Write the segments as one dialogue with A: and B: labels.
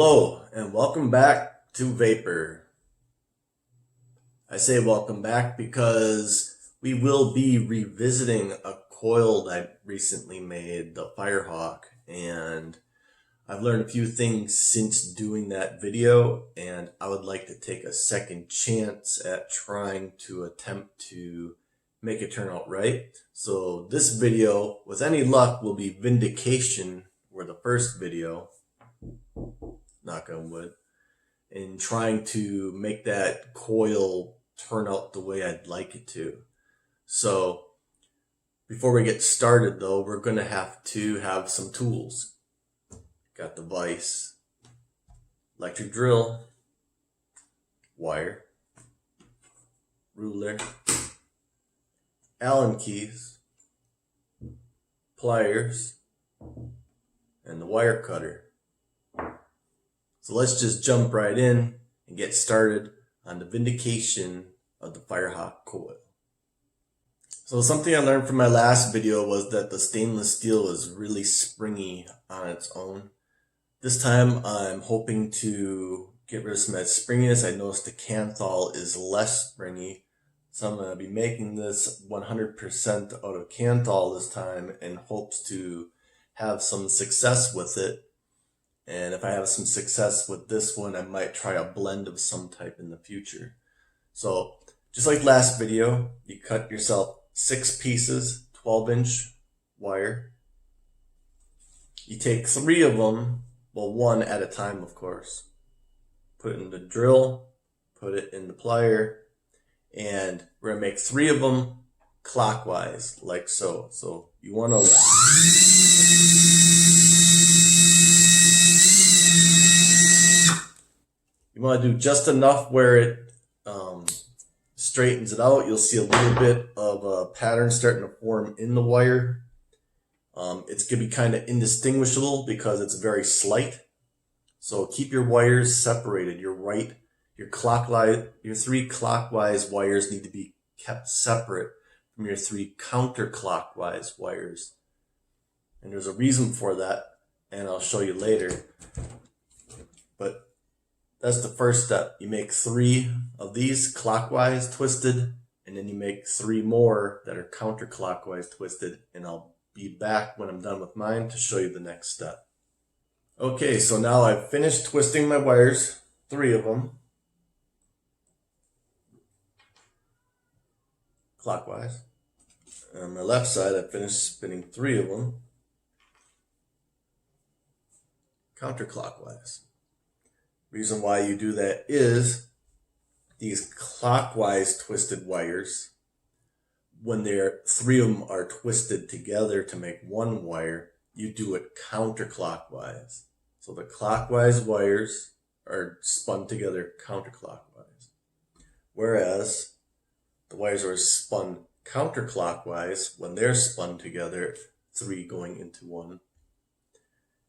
A: Hello and welcome back to Vapor. I say welcome back because we will be revisiting a coil that I recently made, the Firehawk, and I've learned a few things since doing that video, and I would like to take a second chance at trying to attempt to make it turn out right. So this video, with any luck, will be vindication, or the first video, knock on wood, in trying to make that coil turn out the way I'd like it to. So before we get started though, we're going to have some tools. Got the vise, electric drill, wire, ruler, Allen keys, pliers, and the wire cutter. So let's just jump right in and get started on the vindication of the Firehawk coil. So something I learned from my last video was that the stainless steel is really springy on its own. This time I'm hoping to get rid of some of that springiness. I noticed the Kanthal is less springy. So I'm going to be making this 100% out of Kanthal this time in hopes to have some success with it. And if I have some success with this one, I might try a blend of some type in the future. So just like last video, you cut yourself 6 pieces, 12-inch wire. You take 3 of them, well, 1 at a time, of course. Put it in the drill, put it in the plier, and we're going to make 3 of them clockwise, like so. So you want to do just enough where it straightens it out. You'll see a little bit of a pattern starting to form in the wire. It's going to be kind of indistinguishable because it's very slight. So keep your wires separated. Your 3 clockwise wires need to be kept separate from your 3 counterclockwise wires. And there's a reason for that, and I'll show you later. But that's the first step. You make 3 of these clockwise twisted, and then you make 3 more that are counterclockwise twisted, and I'll be back when I'm done with mine to show you the next step. Okay, so now I've finished twisting my wires, 3 of them, clockwise. And on my left side, I finished spinning 3 of them counterclockwise. Reason why you do that is these clockwise twisted wires, when 3 of them are twisted together to make 1 wire, you do it counterclockwise. So the clockwise wires are spun together counterclockwise. Whereas the wires are spun counterclockwise, when they're spun together, 3 going into 1,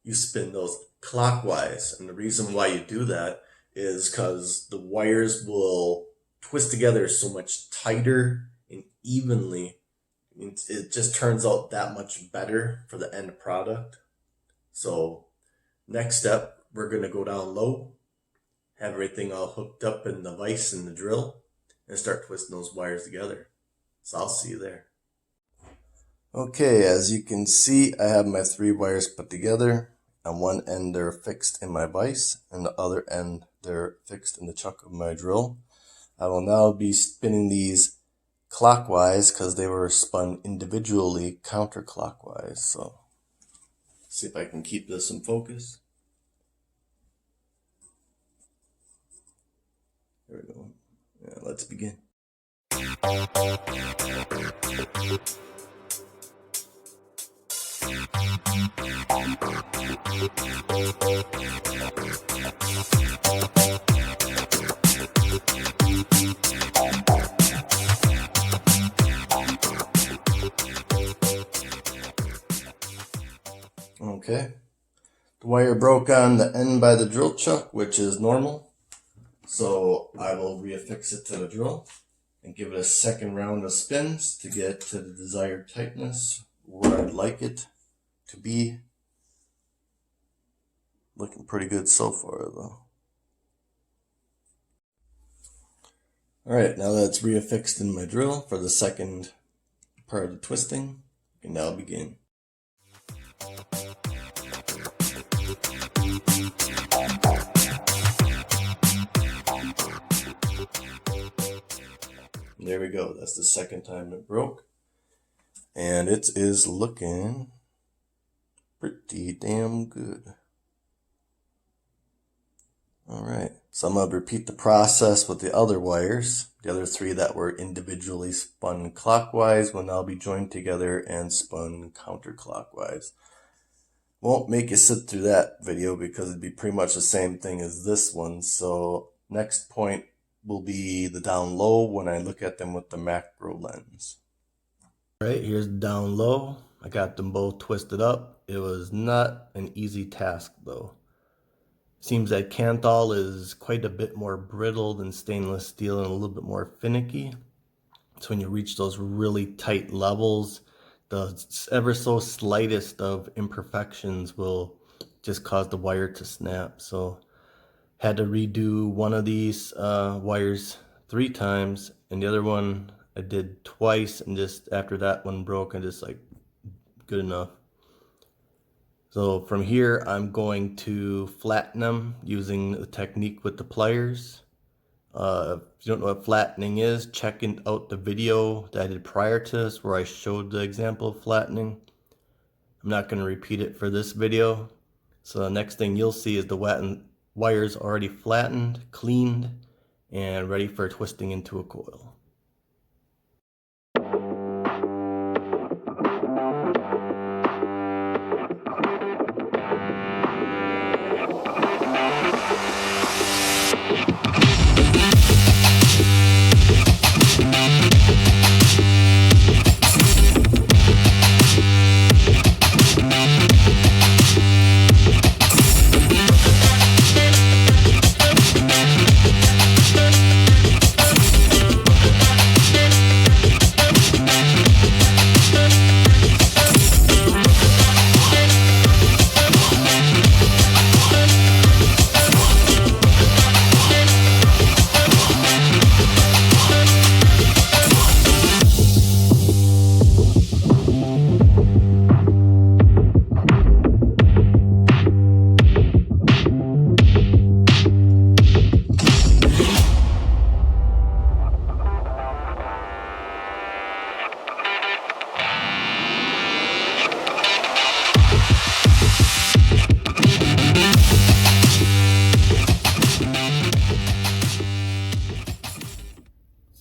A: you spin those clockwise. And the reason why you do that is because the wires will twist together so much tighter and evenly. It just turns out that much better for the end product. So next step, we're going to go down low, have everything all hooked up in the vise and the drill, and start twisting those wires together. So I'll see you there. Okay, as you can see, I have my 3 wires put together. On one end they're fixed in my vise, and the other end they're fixed in the chuck of my drill. I will now be spinning these clockwise because they were spun individually counterclockwise. So see if I can keep this in focus. There we go. Yeah, let's begin. Okay, the wire broke on the end by the drill chuck, which is normal. So I will reaffix it to the drill and give it a second round of spins to get to the desired tightness where I'd like it to be. Looking pretty good so far though. Alright, now that it's reaffixed in my drill for the second part of the twisting, we can now begin. There we go, that's the second time it broke. And it is looking pretty damn good. Alright, so I'm going to repeat the process with the other wires. The other three that were individually spun clockwise will now be joined together and spun counterclockwise. Won't make you sit through that video because it'd be pretty much the same thing as this one. So next point will be the down low when I look at them with the macro lens. Alright, here's the down low. I got them both twisted up. It was not an easy task though. Seems that Kanthal is quite a bit more brittle than stainless steel and a little bit more finicky. So when you reach those really tight levels, the ever so slightest of imperfections will just cause the wire to snap. So had to redo one of these wires 3 times, and the other one I did twice, and just after that one broke, I just like, good enough. So from here, I'm going to flatten them using the technique with the pliers. If you don't know what flattening is, check out the video that I did prior to this where I showed the example of flattening. I'm not going to repeat it for this video. So the next thing you'll see is the wires already flattened, cleaned, and ready for twisting into a coil.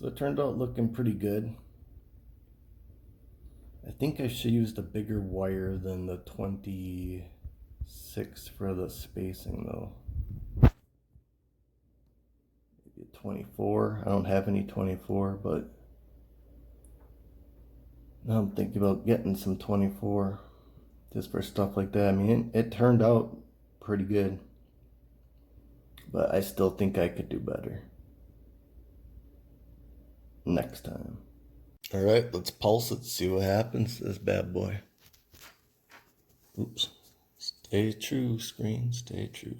A: So it turned out looking pretty good. I think I should use the bigger wire than the 26 for the spacing though. Maybe a 24. I don't have any 24, but now I'm thinking about getting some 24 just for stuff like that. I mean, it turned out pretty good, but I still think I could do better next time. All right, let's pulse it, see what happens to this bad boy. Oops. Stay true, screen, stay true.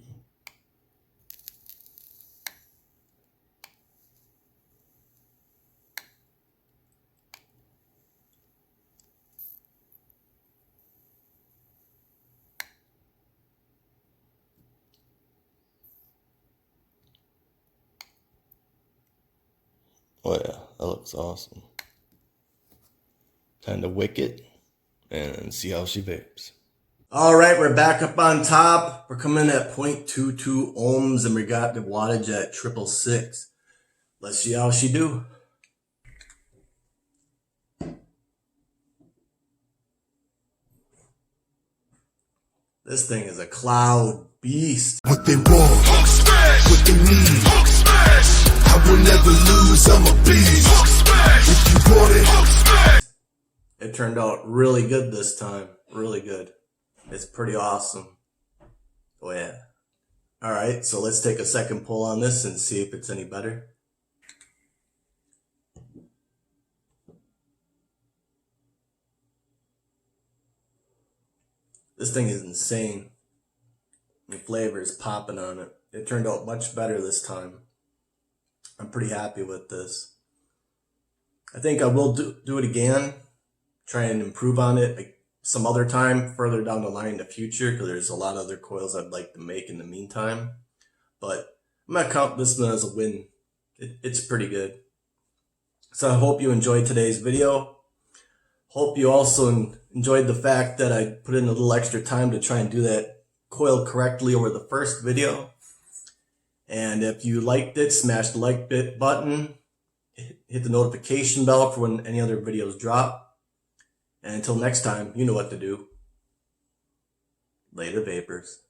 A: Oh yeah, that looks awesome. Time to wick it and see how she vapes. All right, we're back up on top. We're coming in at 0.22 ohms and we got the wattage at 666. Let's see how she do. This thing is a cloud beast.
B: What they want, Hulk smash. What they need, Hulk smash. I will never lose, I'm a beast. Hulk smash. If you want it, Hulk smash.
A: It turned out really good this time. Really good. It's pretty awesome. Oh yeah. All right, so let's take a second pull on this and see if it's any better. This thing is insane. The flavor is popping on it. It turned out much better this time. I'm pretty happy with this. I think I will do it again, try and improve on it some other time further down the line in the future, because there's a lot of other coils I'd like to make in the meantime. But I'm going to count this one as a win. It's pretty good. So I hope you enjoyed today's video. Hope you also enjoyed the fact that I put in a little extra time to try and do that coil correctly over the first video. And if you liked it, smash the like button, hit the notification bell for when any other videos drop. And until next time, you know what to do. Later, vapors.